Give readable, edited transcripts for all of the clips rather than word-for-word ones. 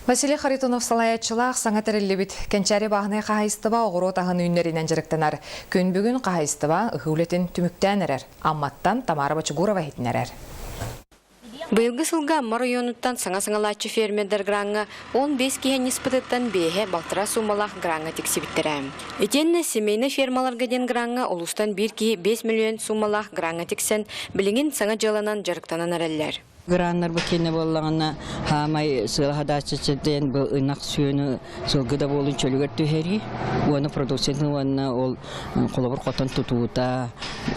Василий Харитонов салаятчылақ саңа тәрелебіт кәнчәрі бағыны қағайыстыба оғыру тағын үйнерінен жырықтанар. Күн бүгін қағайыстыба ұхылетін түміктен әрер. Амматтан Тамара Бачугурова хетін әрер. Быйылгы сылга Амма районуттан саңа-саңалачы фермердер гранга 15 киһен ниспытыттан бейхе балтыра сумалах гранга тексибиттерәм. Итенне семейный фермаларга ден гранга олустан 1 киһи 5 миллион сумалах гранга тексен билигин саңа жаланан жарыктанан әрәлләр. Граннар бакене боллағына хамай сылахадачычыден бұл ынақ сүйені сылгыда болын чөлігер түхері. Оны продукцияны оны ол қолабыр қотын тұтуыта.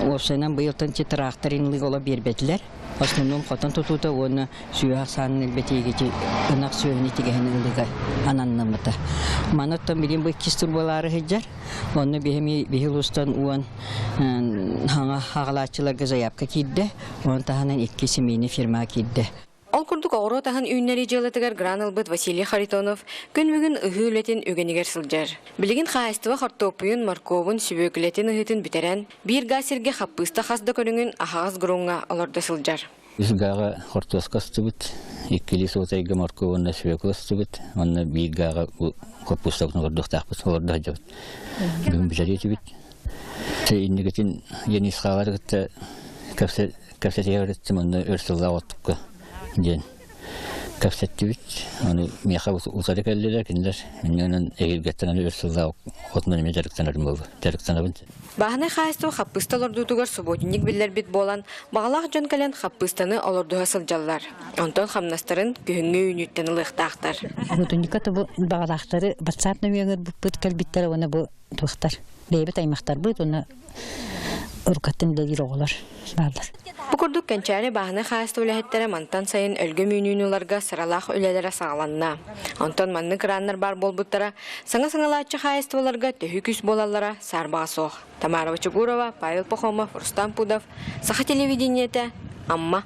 Осынан бұйылтын тракторинлық ола бербетілер. Основном қотын тұтуыта оны сүйі асанын әлбетегеті ынақ сүйені тегенілігі ананнамыта. Маноттан білен бұл кестір болары хеджар. Оны бейхил ұстан уан хаңа хағалатчыларға заяпқа кейді. Оны тағынан екі семейні фирма кейді. Ол күрдік оғыру тағын үйіннері жылытығар граналбыт Василий Харитонов күн бүгін үхілетін өгенігер сылжар. Білігін қайыстыва қартопыйын, марковын, сүбөкілетін үхетін бітерен, бір ғасерге қаппыста қасды көріңін ағағыз ғырыңға оларды сылжар. Изгаға қортосқа стыбыт, еккелі соғытайға марковынна сүбөкіл стыбыт, онна бір ғаға қаппыстағын ордық тақпыт, оларды ажабыт. Бүгін бүжар етібіт. Иннігетін ені сқалары ғытта кәпсәтеге өреттім, онна өрсілға оттыққа. Ден кафсеттибит, аны меха усары кәллелер, киндер, менен эгилгеттен өрсүлда отнун эме жарыктанарым болду. Жарыктанабын. Бағаны қайыстыва қаппыста олордутугар субботинник билер бит болан, бағалақ жон кәлен қаппыстаны олордуға сылжаллар. Онтон хамнастарын күхінгі үйніттен ылықтақтар. Субботинникка бұл бағалақтары батсапны меңір бұт кәлбиттері, оны бұл туқтар. Бейбет аймақтар бұд, оны ұрқаттың дәгір оғылар, бағалар. Бұқырдық кәнчәрі бағыны қайысты өләхеттері мантан сайын өлгі мүйнүйнілерге сыралақ өлелері сағаланна. Онтан манны кыраннар бар болбуттара, саңа-саңалатчы қайысты оларға төхі күс болалара сарбаға соқ. Тамара Бачугурова, Павел Пахомов, Рустам Пудов, Саха телевидениеті, Амма.